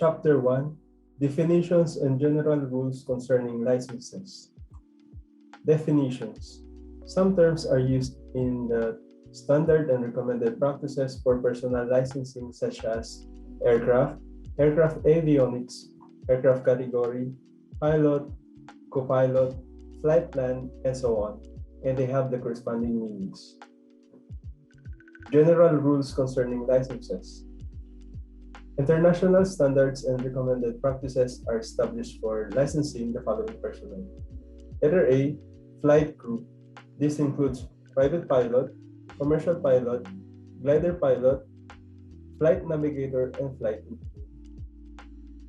Chapter 1, Definitions and General Rules Concerning Licenses. Definitions. Some terms are used in the standard and recommended practices for personal licensing, such as aircraft, aircraft avionics, aircraft category, pilot, co-pilot, flight plan, and so on, and they have the corresponding meanings. General rules concerning licenses. International standards and recommended practices are established for licensing the following personnel. Letter A, flight crew. This includes private pilot, commercial pilot, glider pilot, flight navigator, and flight engineer.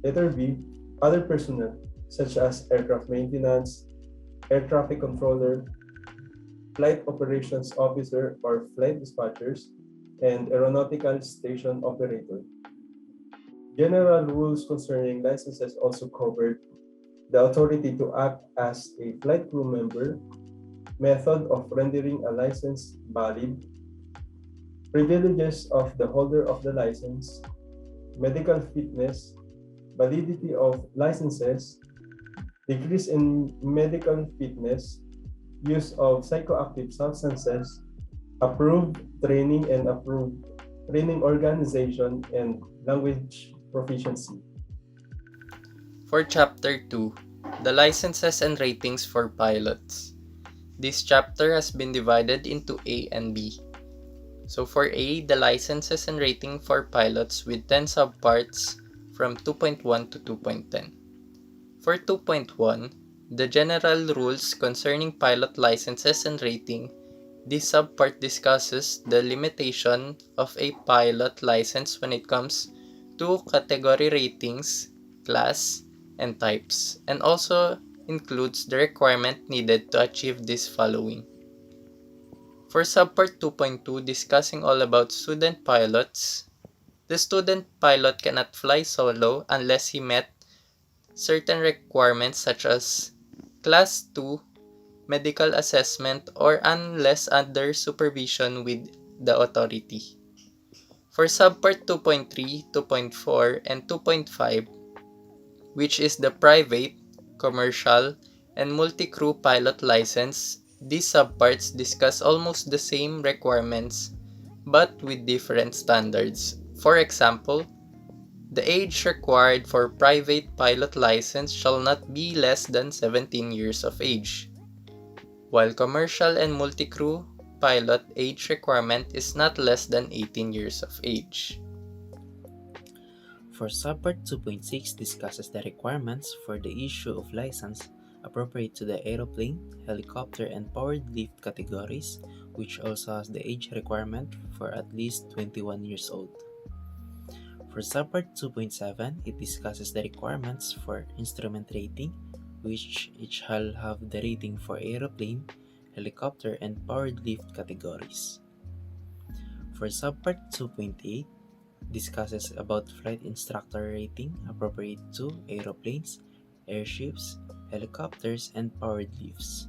Letter B, other personnel, such as aircraft maintenance, air traffic controller, flight operations officer or flight dispatchers, and aeronautical station operator. General rules concerning licenses also covered the authority to act as a flight crew member, method of rendering a license valid, privileges of the holder of the license, medical fitness, validity of licenses, decrease in medical fitness, use of psychoactive substances, approved training and approved training organization, and language proficiency. For Chapter 2, the licenses and ratings for pilots. This chapter has been divided into A and B. So for A, the licenses and rating for pilots with 10 subparts from 2.1 to 2.10. For 2.1, the general rules concerning pilot licenses and rating. This subpart discusses the limitation of a pilot license when it comes to category ratings, class, and types, and also includes the requirement needed to achieve this following. For subpart 2.2, discussing all about student pilots, the student pilot cannot fly solo unless he met certain requirements such as Class 2, medical assessment, or unless under supervision with the authority. For subpart 2.3, 2.4, and 2.5, which is the private, commercial, and multi-crew pilot license, these subparts discuss almost the same requirements but with different standards. For example, the age required for private pilot license shall not be less than 17 years of age, while commercial and multi-crew pilot age requirement is not less than 18 years of age. For subpart 2.6 discusses the requirements for the issue of license appropriate to the aeroplane, helicopter, and powered lift categories, which also has the age requirement for at least 21 years old. For subpart 2.7, it discusses the requirements for instrument rating, which each shall have the rating for aeroplane, helicopter, and powered lift categories. For subpart 2.8, discusses about flight instructor rating appropriate to aeroplanes, airships, helicopters, and powered lifts.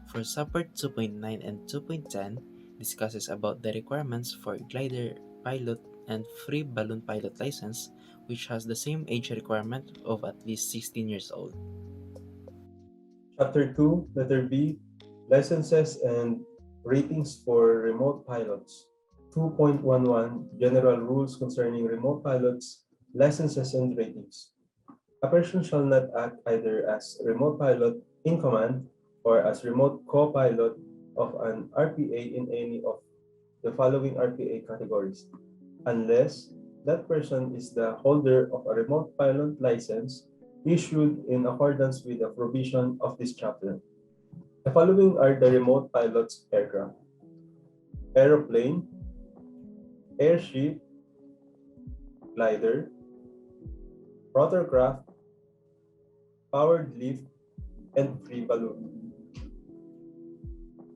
For subpart 2.9 and 2.10, discusses about the requirements for glider pilot and free balloon pilot license, which has the same age requirement of at least 16 years old. Chapter 2, letter B, licenses and ratings for remote pilots. 2.11, general rules concerning remote pilots, licenses and ratings. A person shall not act either as remote pilot in command or as remote co-pilot of an RPA in any of the following RPA categories, unless that person is the holder of a remote pilot license issued in accordance with the provision of this chapter. The following are the remote pilot's aircraft: aeroplane, airship, glider, rotorcraft, powered lift, and free balloon.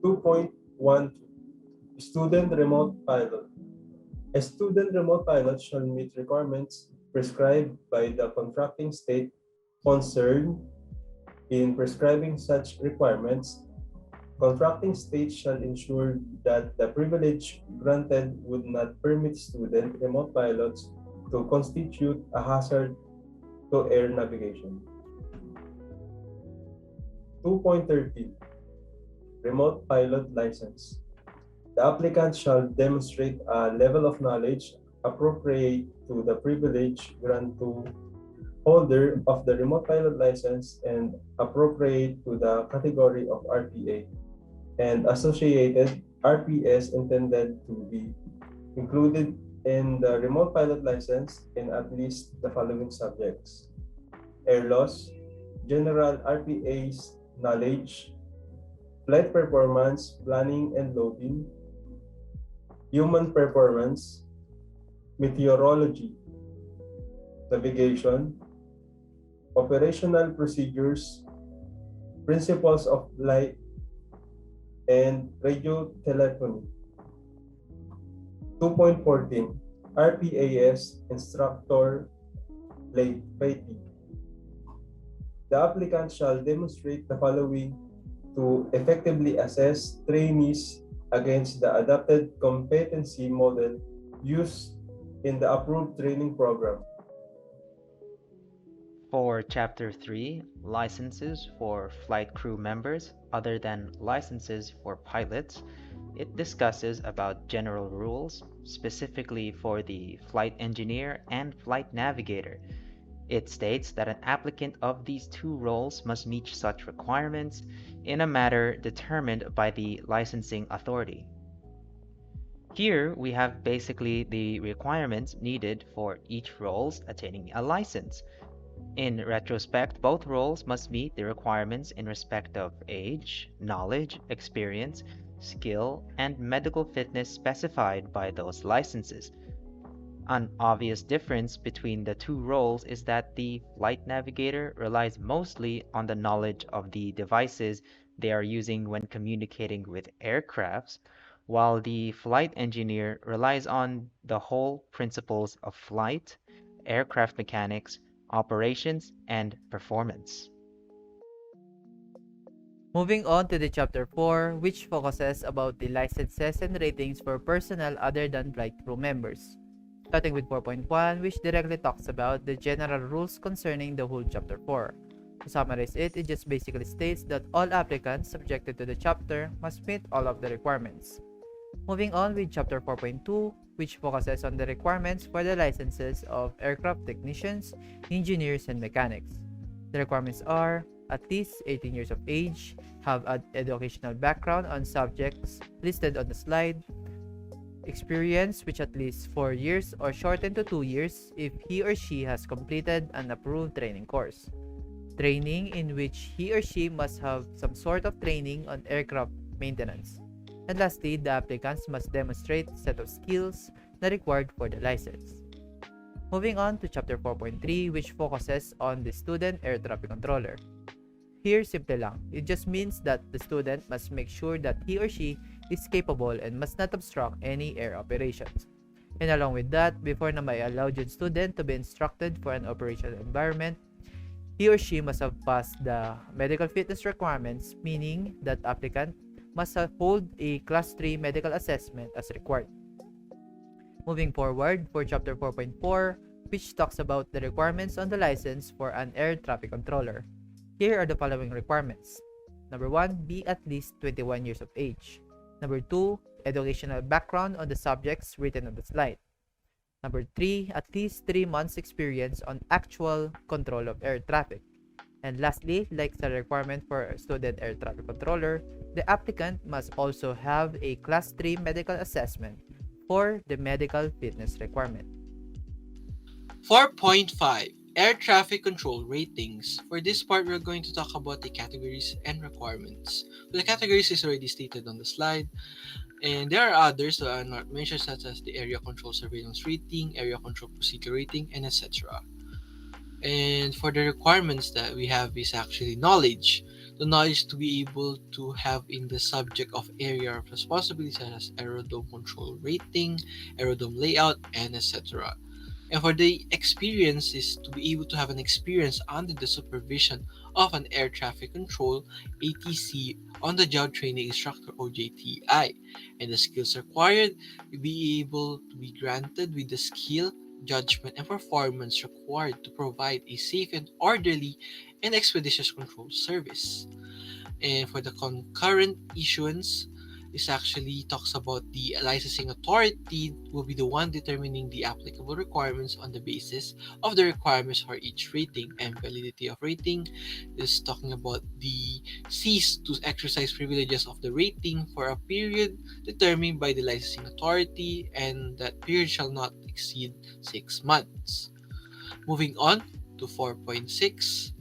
2.12, student remote pilot. A student remote pilot shall meet requirements prescribed by the contracting state concerned. In prescribing such requirements, contracting state shall ensure that the privilege granted would not permit student remote pilots to constitute a hazard to air navigation. 2.13 Remote Pilot License. The applicant shall demonstrate a level of knowledge appropriate to the privilege granted to holder of the remote pilot license and appropriate to the category of RPA and associated RPS intended to be included in the remote pilot license in at least the following subjects: air loss, general RPA's knowledge, flight performance, planning and loading, human performance, meteorology, navigation, operational procedures, principles of flight, and radio telephony. 2.14 RPAS Instructor Rating. The applicant shall demonstrate the following to effectively assess trainees against the adapted competency model used in the approved training program. For Chapter 3, licenses for flight crew members other than licenses for pilots, it discusses about general rules, specifically for the flight engineer and flight navigator. It states that an applicant of these two roles must meet such requirements in a manner determined by the licensing authority. Here we have basically the requirements needed for each roles attaining a license. In retrospect, both roles must meet the requirements in respect of age, knowledge, experience, skill, and medical fitness specified by those licenses. An obvious difference between the two roles is that the flight navigator relies mostly on the knowledge of the devices they are using when communicating with aircrafts, while the flight engineer relies on the whole principles of flight, aircraft mechanics, operations, and performance. Moving on to the chapter 4, which focuses about the licenses and ratings for personnel other than flight crew members. Starting with 4.1, which directly talks about the general rules concerning the whole chapter 4. To summarize it, it just basically states that all applicants subjected to the chapter must meet all of the requirements. Moving on with chapter 4.2, which focuses on the requirements for the licenses of aircraft technicians, engineers, and mechanics. The requirements are at least 18 years of age, have an educational background on subjects listed on the slide, experience which at least 4 years or shortened to 2 years if he or she has completed an approved training course. Training in which he or she must have some sort of training on aircraft maintenance. And lastly, the applicants must demonstrate a set of skills that are required for the license. Moving on to chapter 4.3, which focuses on the student air traffic controller. Here, simple lang. It just means that the student must make sure that he or she is capable and must not obstruct any air operations. And along with that, before na may allow yung student to be instructed for an operational environment, he or she must have passed the medical fitness requirements, meaning that applicant must hold a Class 3 medical assessment as required. Moving forward for Chapter 4.4, which talks about the requirements on the license for an air traffic controller. Here are the following requirements. Number 1, be at least 21 years of age. Number 2, educational background on the subjects written on the slide. Number 3, at least 3 months experience on actual control of air traffic. And lastly, like the requirement for a student air traffic controller, the applicant must also have a Class 3 medical assessment for the medical fitness requirement. 4.5 Air Traffic Control Ratings. For this part, we're going to talk about the categories and requirements. The categories is already stated on the slide, and there are others that are not mentioned, such as the Area Control Surveillance Rating, Area Control Procedure Rating, and etc. And for the requirements that we have is actually knowledge. The knowledge to be able to have in the subject of area of responsibility, such as aerodrome control rating, aerodrome layout, and etc. And for the experience is to be able to have an experience under the supervision of an air traffic control ATC on the job training instructor or JTI. And the skills required, to be able to be granted with the skill judgment, and performance required to provide a safe and orderly and expeditious control service. And for the concurrent issuance, this actually talks about the licensing authority will be the one determining the applicable requirements on the basis of the requirements for each rating. And validity of rating is talking about the cease to exercise privileges of the rating for a period determined by the licensing authority, and that period shall not exceed 6 months. Moving on to 4.6,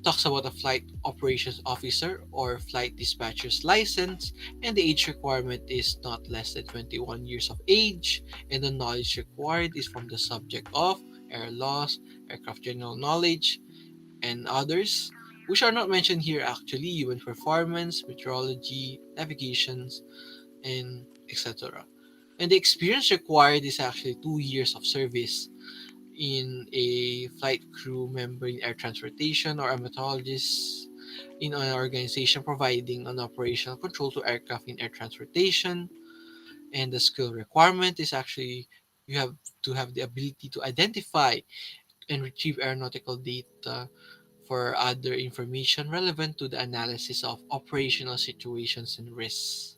talks about a flight operations officer or flight dispatcher's license, and the age requirement is not less than 21 years of age, and the knowledge required is from the subject of air laws, aircraft general knowledge, and others, which are not mentioned here actually: human performance, meteorology, navigations, and etc. And the experience required is actually 2 years of service in a flight crew member in air transportation, or a meteorologist in an organization providing an operational control to aircraft in air transportation. And the skill requirement is actually you have to have the ability to identify and retrieve aeronautical data for other information relevant to the analysis of operational situations and risks.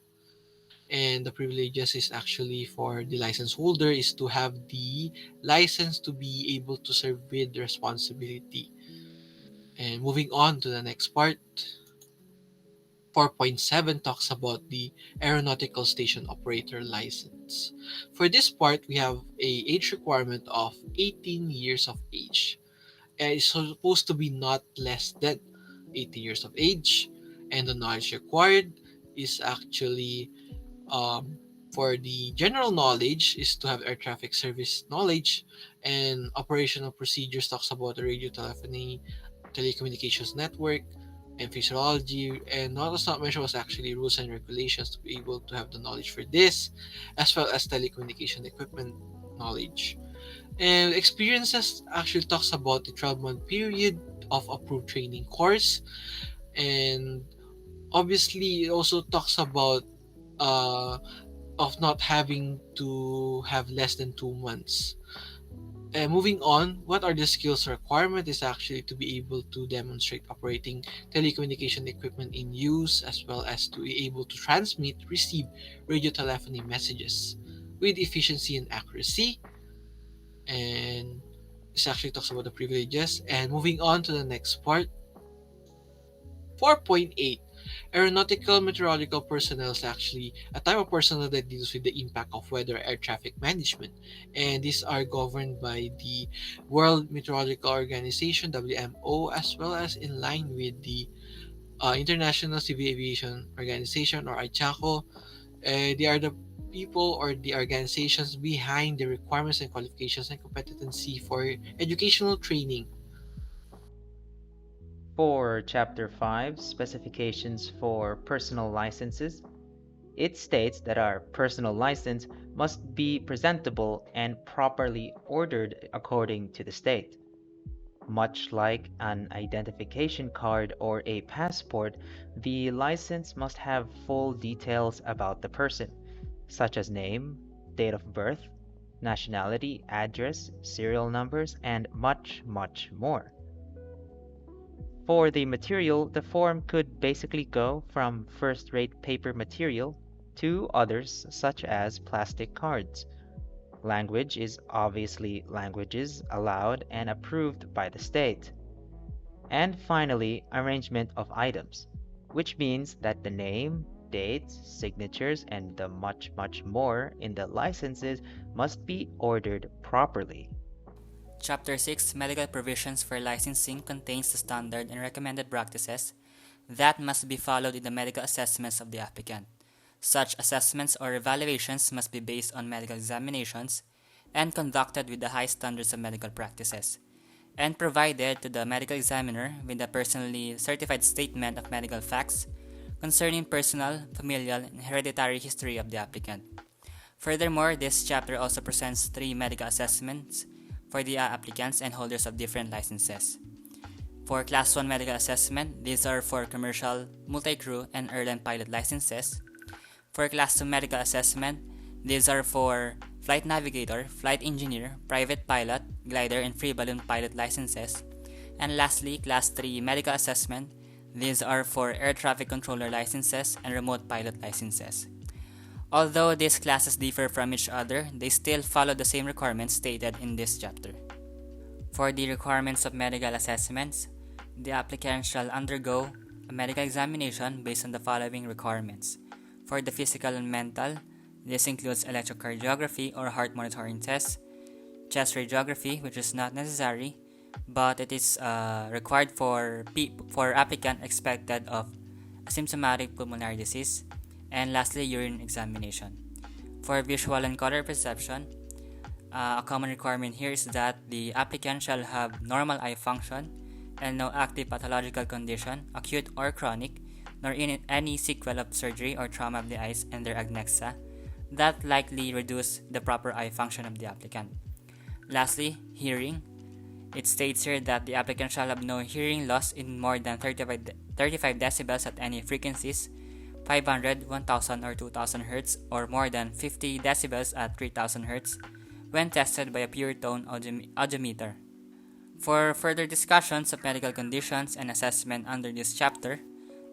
And the privileges is actually for the license holder is to have the license to be able to serve with responsibility. And moving on to the next part, 4.7 talks about the aeronautical station operator license. For this part, we have a age requirement of 18 years of age. And it's supposed to be not less than 18 years of age, and the knowledge required is actually, um, for the general knowledge is to have air traffic service knowledge, and operational procedures talks about the radio telephony, telecommunications network, and physiology. And what was not mentioned was actually rules and regulations to be able to have the knowledge for this, as well as telecommunication equipment knowledge. And experiences actually talks about the 12-month period of approved training course, and obviously it also talks about uh, of not having to have less than 2 months. And moving on, what are the skills requirement is actually to be able to demonstrate operating telecommunication equipment in use, as well as to be able to transmit, receive radio telephony messages with efficiency and accuracy. And this actually talks about the privileges. And moving on to the next part, 4.8, aeronautical meteorological personnel is actually a type of personnel that deals with the impact of weather air traffic management. And these are governed by the World Meteorological Organization, WMO, as well as in line with the International Civil Aviation Organization, or ICAO. They are the people or the organizations behind the requirements and qualifications and competency for educational training. For Chapter 5, Specifications for Personal Licenses, it states that our personal license must be presentable and properly ordered according to the state. Much like an identification card or a passport, the license must have full details about the person, such as name, date of birth, nationality, address, serial numbers, and much, much more. For the material, the form could basically go from first-rate paper material to others such as plastic cards. Language is obviously languages allowed and approved by the state. And finally, arrangement of items, which means that the name, dates, signatures, and the much, much more in the licenses must be ordered properly. Chapter 6 Medical Provisions for Licensing contains the standard and recommended practices that must be followed in the medical assessments of the applicant. Such assessments or evaluations must be based on medical examinations and conducted with the high standards of medical practices, and provided to the medical examiner with a personally certified statement of medical facts concerning personal, familial, and hereditary history of the applicant. Furthermore, this chapter also presents 3 medical assessments for the applicants and holders of different licenses. For Class 1 medical assessment, these are for commercial, multi-crew, and airline pilot licenses. For Class 2 medical assessment, These are for flight navigator, flight engineer, private pilot, glider, and free balloon pilot licenses. And lastly, Class 3 medical assessment. These are for air traffic controller licenses and remote pilot licenses. Although these classes differ from each other, they still follow the same requirements stated in this chapter. For the requirements of medical assessments, the applicant shall undergo a medical examination based on the following requirements. For the physical and mental, this includes electrocardiography or heart monitoring tests, chest radiography, which is not necessary, but it is required for applicant expected of asymptomatic pulmonary disease, and lastly, urine examination. For visual and color perception, a common requirement here is that the applicant shall have normal eye function and no active pathological condition, acute or chronic, nor in any sequel of surgery or trauma of the eyes and their adnexa that likely reduce the proper eye function of the applicant. Lastly, hearing. It states here that the applicant shall have no hearing loss in more than 35 decibels at any frequencies, 500, 1000, or 2000 Hz, or more than 50 decibels at 3000 Hz, when tested by a pure tone audiometer. For further discussions of medical conditions and assessment under this chapter,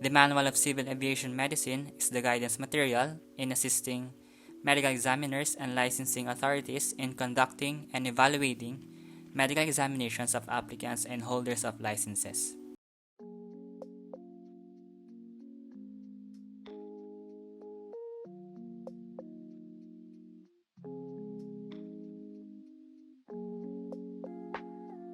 the Manual of Civil Aviation Medicine is the guidance material in assisting medical examiners and licensing authorities in conducting and evaluating medical examinations of applicants and holders of licenses.